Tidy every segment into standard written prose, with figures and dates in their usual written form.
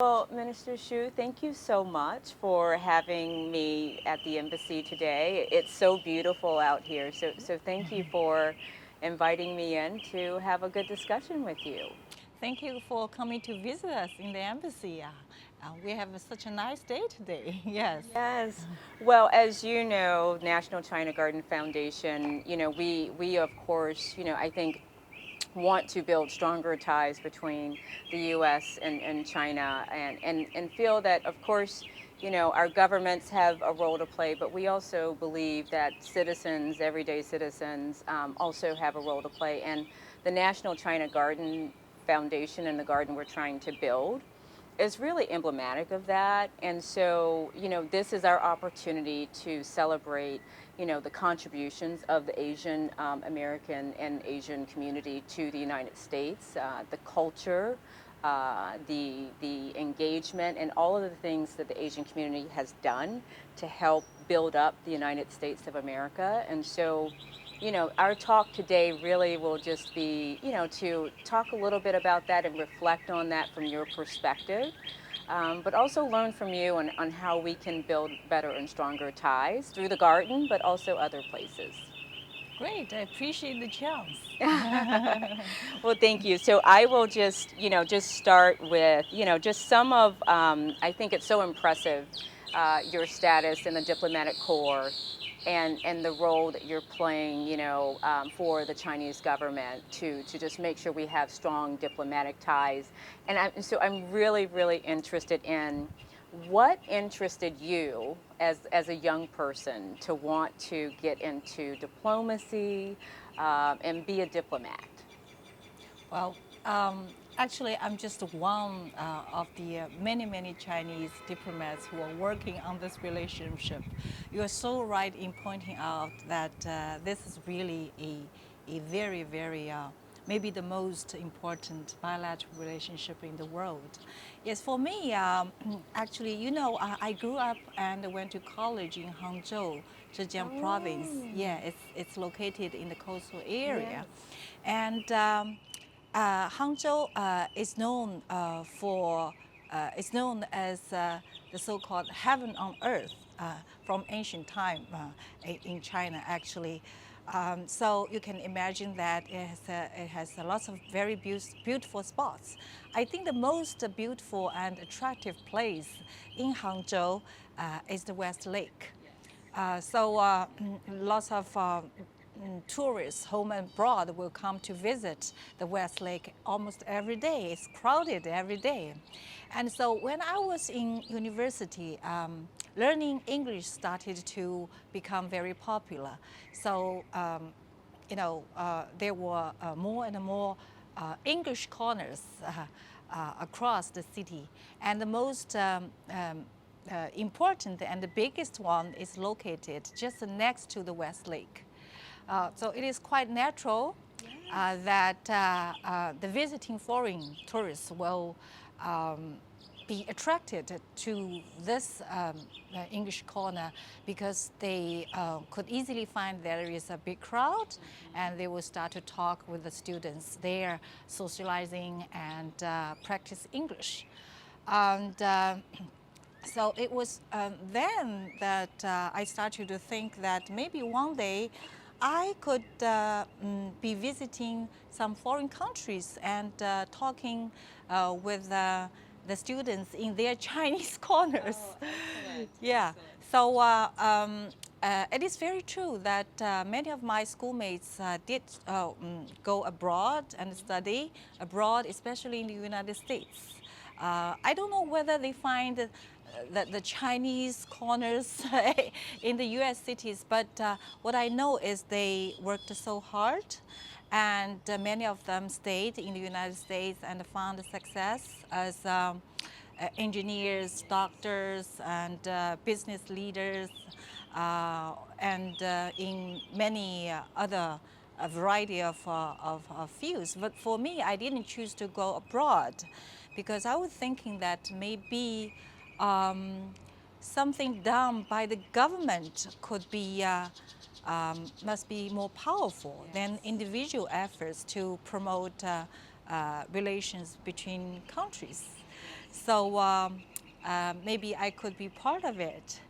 Well, Minister Xu, thank you so much for having me at the embassy today. It's so beautiful out here. So thank you for inviting me in to have a good discussion with you. Thank you for coming to visit us in the embassy. We have such a nice day today. Yes. Yes. Well, as you know, National China Garden Foundation, we of course, I think want to build stronger ties between the US and China and feel that, of course, our governments have a role to play, but we also believe that citizens, everyday citizens, also have a role to play. And the National China Garden Foundation and the garden we're trying to build is really emblematic of that. And so, this is our opportunity to celebrate, the contributions of the Asian American and Asian community to the United States, the culture, the engagement, and all of the things that the Asian community has done to help build up the United States of America. And so, our talk today really will just be, to talk a little bit about that and reflect on that from your perspective, but also learn from you on how we can build better and stronger ties through the garden, but also other places. Great. I appreciate the chance. Well, thank you. So I will just, just start with, just some of, I think it's so impressive, your status in the diplomatic corps and the role that you're playing, for the Chinese government to just make sure we have strong diplomatic ties. So I'm really, really interested in what interested you as a young person to want to get into diplomacy and be a diplomat? Well, um, actually, I'm just one of the many, many Chinese diplomats who are working on this relationship. You are so right in pointing out that this is really a very, very maybe the most important bilateral relationship in the world. Yes, for me, actually, I grew up and went to college in Hangzhou, Zhejiang province. Oh, Yeah, it's located in the coastal yes. area. And Hangzhou is known as the so-called heaven on earth from ancient time in China, actually. So you can imagine that it has lots of very beautiful spots. I think the most beautiful and attractive place in Hangzhou is the West Lake. Lots of tourists, home and abroad, will come to visit the West Lake almost every day. It's crowded every day. And so when I was in university, learning English started to become very popular. So, there were more and more English corners across the city. And the most important and the biggest one is located just next to the West Lake. So it is quite natural that the visiting foreign tourists will be attracted to this English corner because they could easily find there is a big crowd, and they will start to talk with the students there, socializing and practice English. And so it was then that I started to think that maybe one day I could be visiting some foreign countries and talking with the students in their Chinese corners. Oh, excellent. Yeah. Excellent. So it is very true that many of my schoolmates did go abroad and study abroad, especially in the United States. I don't know whether they find the Chinese corners in the US cities, but what I know is they worked so hard, and many of them stayed in the United States and found success as engineers, doctors, and business leaders, and in many other a variety of fields. But for me, I didn't choose to go abroad because I was thinking that maybe something done by the government could be must be more powerful than individual efforts to promote relations between countries. So maybe I could be part of it.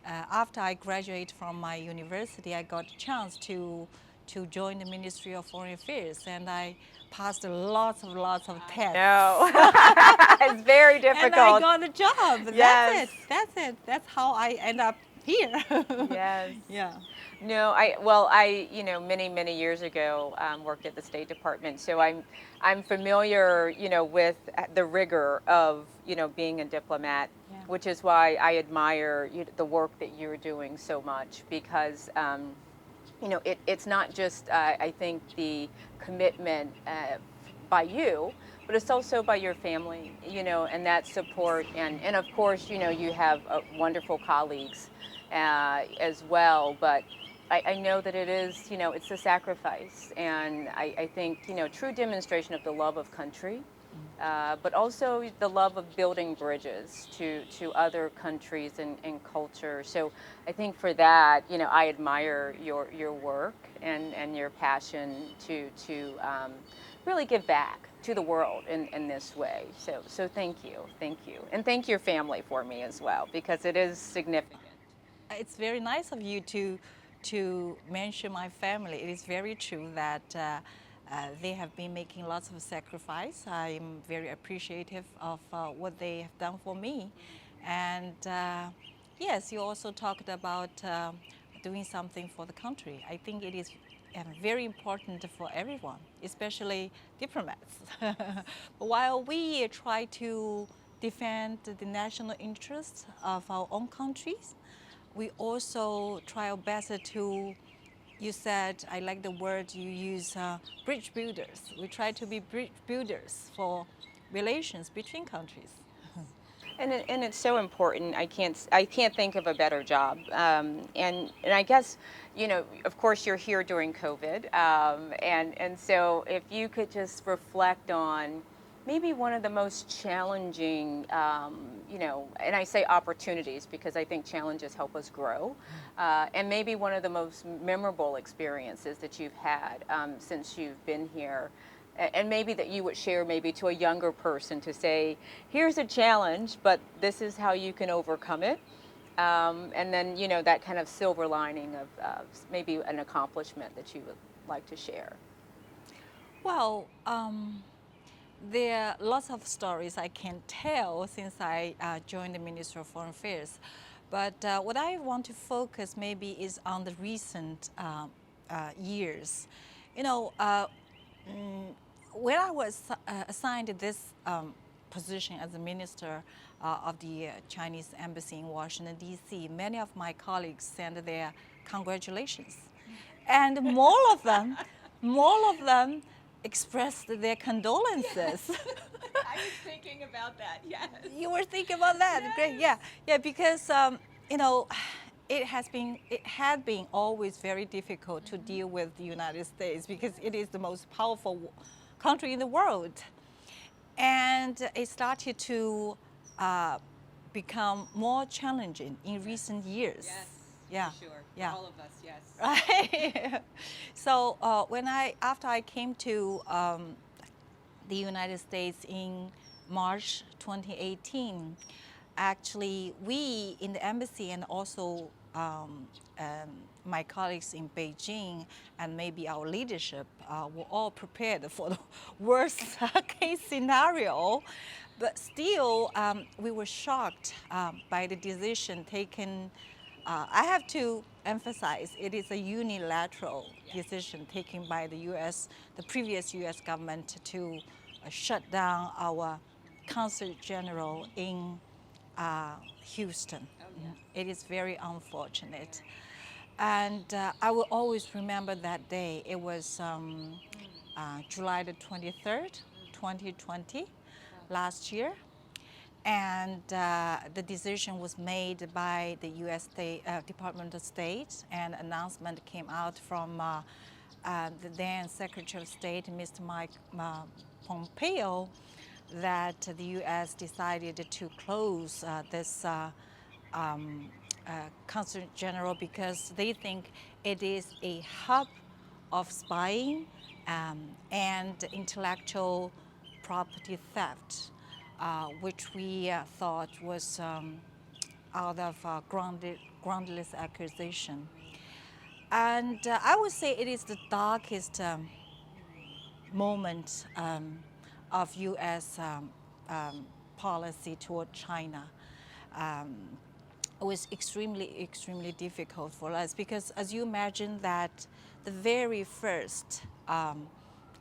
After I graduated from my university, I got a chance to join the Ministry of Foreign Affairs, and I passed lots of tests. No, it's very And I difficult. got a job. Yes. That's it. That's how I end up here. Yes. Yeah. No, you know, many years ago, worked at the State Department, so I'm familiar, you know, with the rigor of, you know, being a diplomat, Yeah. which is why I admire the work that you're doing so much because, you know, it's not just, I think, the commitment by you, but it's also by your family, you know, and that support. And of course, you know, you have wonderful colleagues as well. But I know that it is, you know, it's a sacrifice. And I think, you know, true demonstration of the love of country. But also the love of building bridges to other countries and culture. So I think for that, you know, I admire your work and your passion to really give back to the world in this way. So thank you, and thank your family for me as well because it is significant. It's very nice of you to mention my family. It is very true that they have been making lots of sacrifice. I'm very appreciative of what they have done for me. And yes, you also talked about doing something for the country. I think it is very important for everyone, especially diplomats. While we try to defend the national interests of our own countries, we also try our best to, you said, I like the word you use, bridge builders. We try to be bridge builders for relations between countries. And it's so important. I can't think of a better job. And I guess, you know, of course you're here during COVID, and so if you could just reflect on maybe one of the most challenging, you know, and I say opportunities because I think challenges help us grow, and maybe one of the most memorable experiences that you've had since you've been here. And maybe that you would share maybe to a younger person to say, here's a challenge, but this is how you can overcome it. And then, you know, that kind of silver lining of maybe an accomplishment that you would like to share. Well, there are lots of stories I can tell since I joined the Ministry of Foreign Affairs. But what I want to focus maybe is on the recent years. You know, when I was assigned this position as a minister of the Chinese embassy in Washington, D.C., many of my colleagues sent their congratulations. And more of them expressed their condolences. I was thinking about that, yes. You were thinking about that? Yes. Great, yeah, because you know, it had been always very difficult to deal with the United States because it is the most powerful country in the world, and it started to become more challenging in recent years. Yes, yeah, for sure. yeah. For all of us, yes. Right. So after I came to the United States in March 2018, actually we in the embassy and also my colleagues in Beijing and maybe our leadership were all prepared for the worst case scenario. But still, we were shocked by the decision taken. I have to emphasize it is a unilateral decision taken by the previous U.S. government to shut down our Consul General in Houston. Oh, yeah. It is very unfortunate. And I will always remember that day. It was July the 23rd, 2020, last year. And the decision was made by the U.S. Department of State, and announcement came out from the then Secretary of State, Mr. Mike Pompeo, that the U.S. decided to close this Consul General because they think it is a hub of spying and intellectual property theft, which we thought was out of groundless accusation. And I would say it is the darkest moment of U.S. Policy toward China. It was extremely difficult for us because, as you imagine, that the very first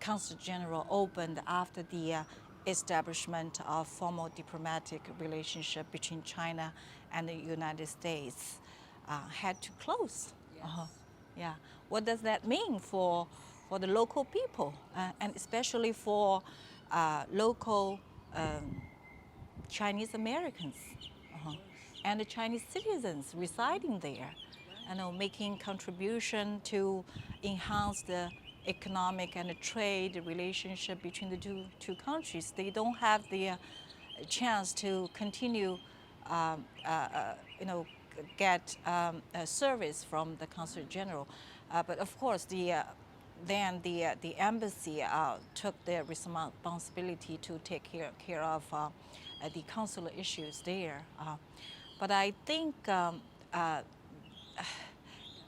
Consul General opened after the establishment of formal diplomatic relationship between China and the United States had to close. Yes. Yeah. What does that mean for the local people, and especially for local Chinese Americans and the Chinese citizens residing there, making contribution to enhance the economic and the trade relationship between the two countries. They don't have the chance to continue, get a service from the Consul General. But of course, then the embassy took their responsibility to take care of the consular issues there. But I think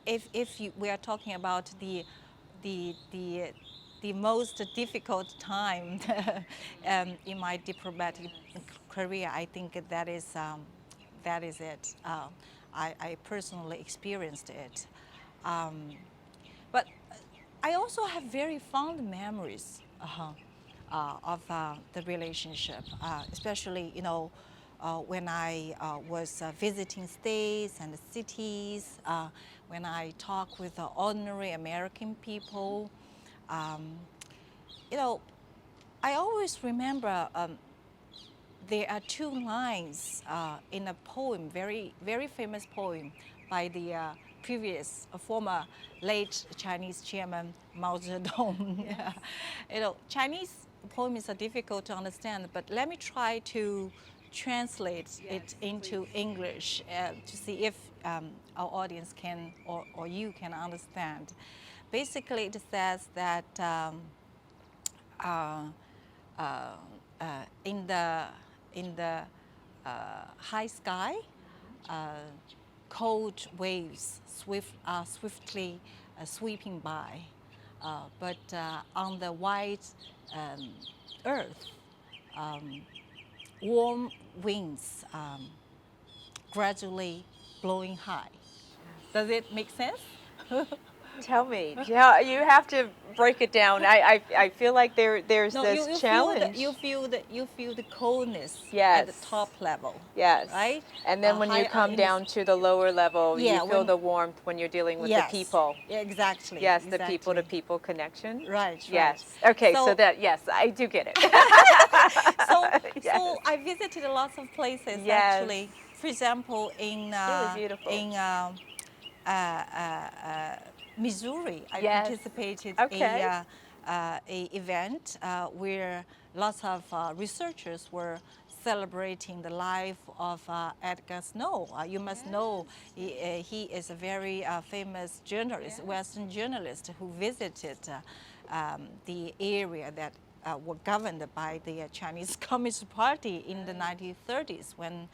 if we are talking about the most difficult time in my diplomatic career, I think that is it. I personally experienced it. But I also have very fond memories of the relationship, especially when I was visiting states and cities, when I talk with ordinary American people. I always remember there are two lines in a poem, very famous poem by the previous former late Chinese chairman Mao Zedong. Chinese poems are difficult to understand, but let me try to translate it into English to see if our audience can or you can understand. Basically, it says that in the high sky, cold waves swiftly sweeping by, but on the white earth, warm winds gradually blowing high. Does it make sense? Tell me. Yeah, you have to break it down. I feel like there's this challenge. You feel the coldness Yes. at the top level. Yes. Right? And then when you come down to the lower level, you feel the warmth when you're dealing with the people. Exactly. Yes, exactly. the people-to-people connection. Right. Yes. Okay, so that, yes, I do get it. So I visited lots of places actually. For example, in Missouri, I participated in a event where lots of researchers were celebrating the life of Edgar Snow. You must know he is a very famous journalist, Western journalist, who visited the area that were governed by the Chinese Communist Party in the 1930s. When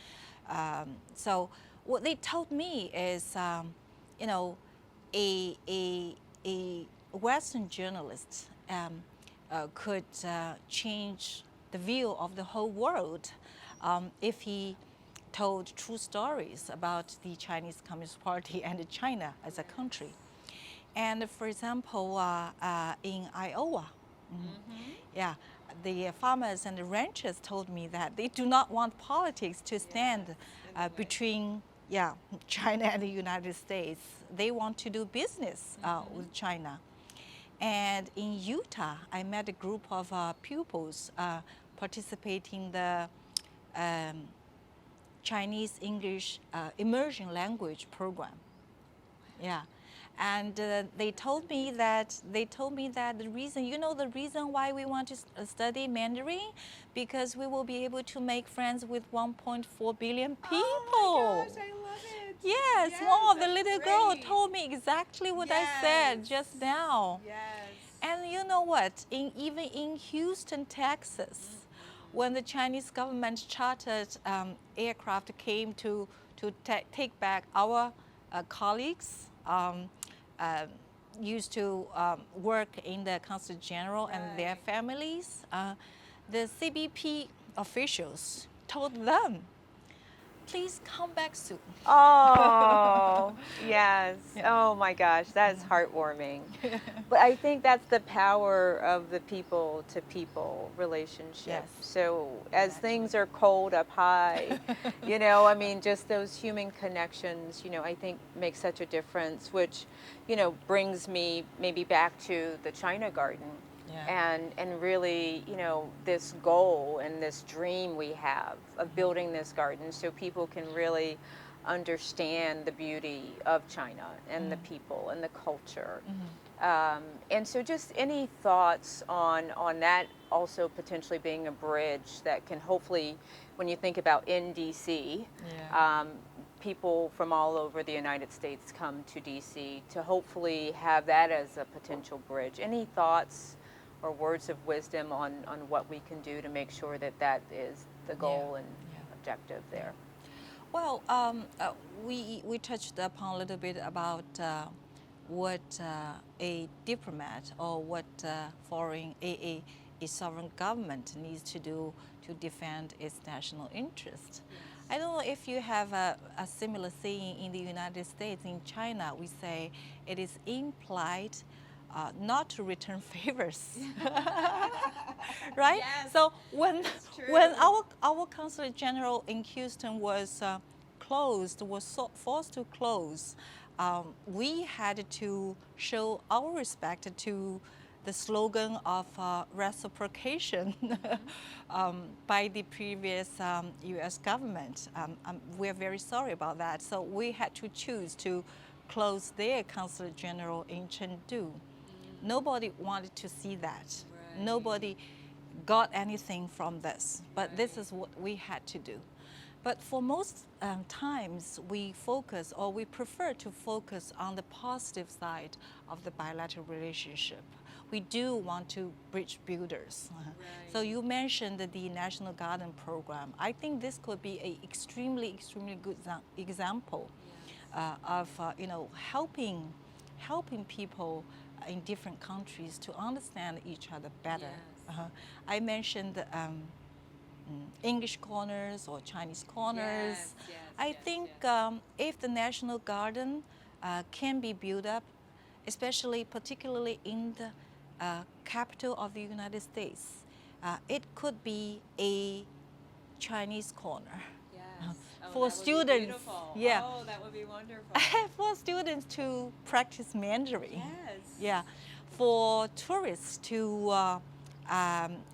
so what they told me is, a Western journalist could change the view of the whole world if he told true stories about the Chinese Communist Party and China as a country. And for example, in Iowa, the farmers and the ranchers told me that they do not want politics to stand between China and the United States. They want to do business with China. And in Utah, I met a group of pupils participating in the Chinese English immersion language program. And they told me that the reason why we want to study Mandarin, because we will be able to make friends with 1.4 billion people. Oh my gosh, I love it. Yes, one of the little girl told me exactly what I said just now. Yes. And you know what? Even in Houston, Texas, when the Chinese government chartered aircraft came to take back our colleagues uh, used to work in the Consul General and their families, the CBP officials told them, please come back soon. Oh, yes. Yeah. Oh my gosh, that's heartwarming. But I think that's the power of the people to people relationship. Yes. So as things are cold up high, I mean, just those human connections, I think make such a difference, which, brings me maybe back to the China Garden. Yeah. And really, this goal and this dream we have of building this garden so people can really understand the beauty of China and the people and the culture. And so just any thoughts on that also potentially being a bridge that can hopefully, when you think about NDC, Yeah. people from all over the United States come to DC to hopefully have that as a potential bridge. Any thoughts or words of wisdom on what we can do to make sure that that is the goal and objective there? Well, we touched upon a little bit about what a diplomat or what a sovereign government needs to do to defend its national interest. I don't know if you have a similar saying in the United States. In China, we say it is implied not to return favors, right? Yes, so when our consulate general in Houston was closed, was forced to close, we had to show our respect to the slogan of reciprocation by the previous U.S. government. We're very sorry about that. So we had to choose to close their consulate general in Chengdu. Nobody wanted to see that. Right. Nobody got anything from this, but this is what we had to do. But for most times, we focus or we prefer to focus on the positive side of the bilateral relationship. We do want to bridge builders. Right. So you mentioned the National Garden Program. I think this could be an extremely good example of helping people in different countries to understand each other better. Yes. I mentioned English corners or Chinese corners. I think if the National Garden can be built up, particularly in the capital of the United States, it could be a Chinese corner. Yes. For that would be students, beautiful. yeah. Oh, that would be wonderful. For students to practice Mandarin. Yes. Yeah. For tourists to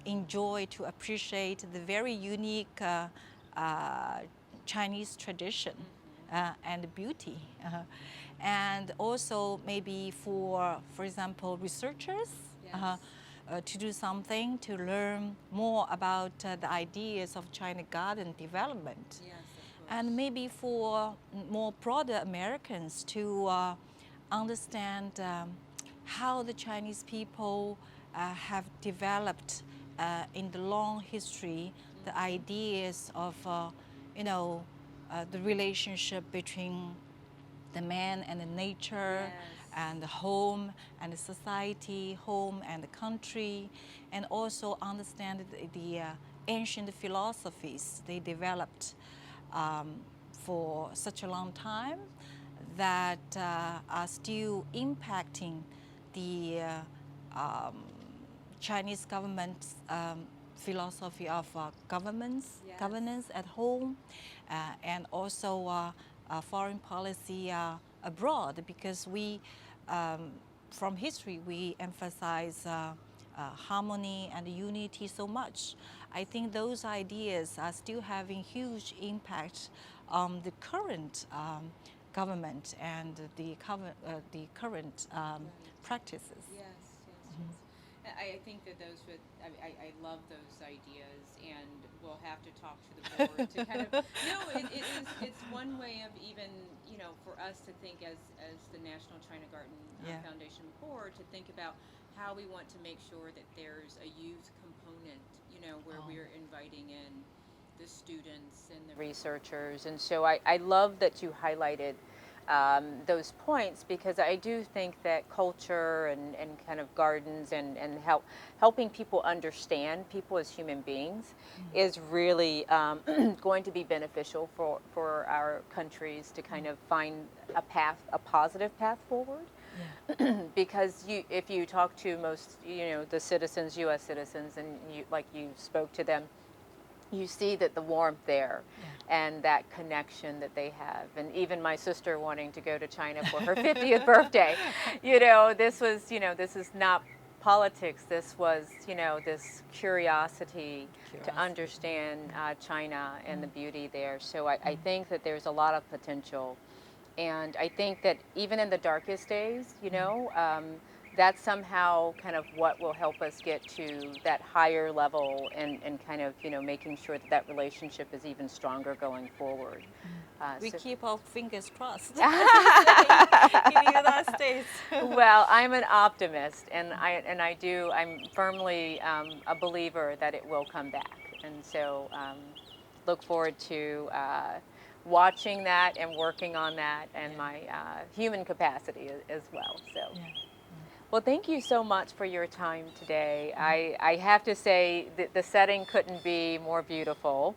enjoy, to appreciate the very unique Chinese tradition and beauty. And also maybe for example, researchers to do something to learn more about the ideas of China Garden development. Yes, And maybe for more broader Americans to understand how the Chinese people have developed in the long history the ideas of the relationship between the man and the nature, and the home and the society, home and the country, and also understand the ancient philosophies they developed for such a long time that are still impacting the Chinese government's philosophy of governance at home, and also foreign policy abroad, because we, from history, we emphasize harmony and unity so much. I think those ideas are still having huge impact on the current government and the current practices. Yes. I think that those would, I love those ideas, and we'll have to talk to the board to kind of, no, it's one way of even, for us to think as the National China Garden Foundation board, to think about how we want to make sure that there's a youth component, where we're inviting in the students and the researchers. And so I love that you highlighted those points, because I do think that culture and kind of gardens and helping people understand people as human beings is really going to be beneficial for our countries to kind of find a positive path forward. Because if you talk to most, the citizens, U.S. citizens, and you spoke to them, you see that the warmth there and that connection that they have. And even my sister wanting to go to China for her 50th birthday, this is not politics. This was, this curiosity to understand China and the beauty there. So I think that there's a lot of potential. And I think that even in the darkest days, that's somehow kind of what will help us get to that higher level and kind of, making sure that relationship is even stronger going forward. We keep our fingers crossed in in the United States. Well, I'm an optimist, and I'm firmly a believer that it will come back. And so look forward to watching that and working on that and my human capacity as well. So. Well, thank you so much for your time today. I have to say that the setting couldn't be more beautiful,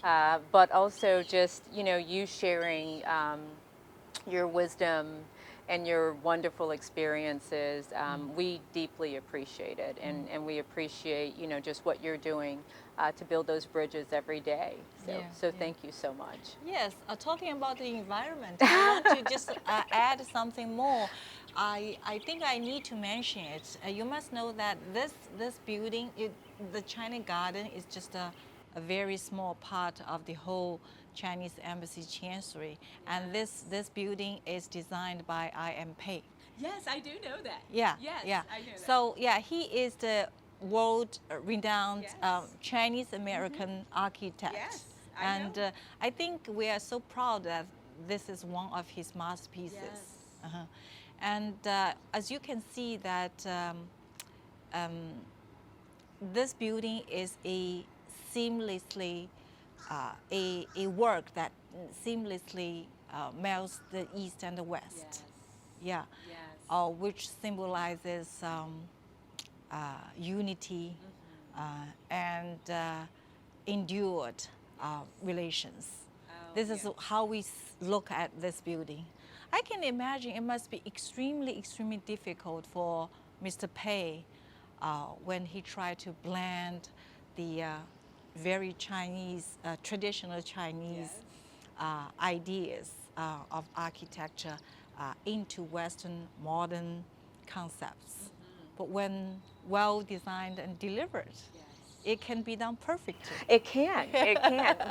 but also just, you sharing your wisdom and your wonderful experiences. We deeply appreciate it, and we appreciate, just what you're doing to build those bridges every day. So thank you so much. Yes, talking about the environment, I want to just add something more. I think I need to mention it. You must know that this building, the China Garden, is just a very small part of the whole Chinese Embassy Chancery. And this building is designed by I.M. Pei. Yes, I do know that. Yeah, yes, yeah. I know that. So yeah, he is the world-renowned Chinese-American architect. Yes, I know. And I think we are so proud that this is one of his masterpieces. Yes. And as you can see that this building is a seamlessly, a work that seamlessly melts the East and the West. Yes. Yeah. Which symbolizes unity and endured relations. This is how we look at this building. I can imagine it must be extremely, extremely difficult for Mr. Pei when he tried to blend the very Chinese, traditional Chinese ideas of architecture into Western modern concepts. But when well designed and delivered, it can be done perfectly. It can,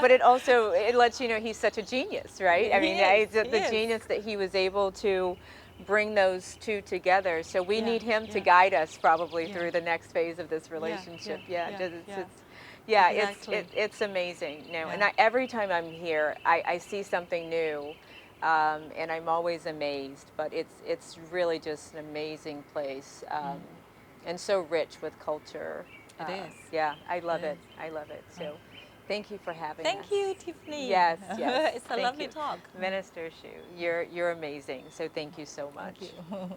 but it lets you know he's such a genius, right? I mean, the genius that he was able to bring those two together. So we need him to guide us probably through the next phase of this relationship. It's amazing. And every time I'm here, I see something new, and I'm always amazed. But it's really just an amazing place, and so rich with culture. It is. Yeah, I love it. I love it. So thank you for having us. Thank you, Tiffany. Yes. It's a lovely talk. Minister Xu, you're amazing. So thank you so much. Thank you.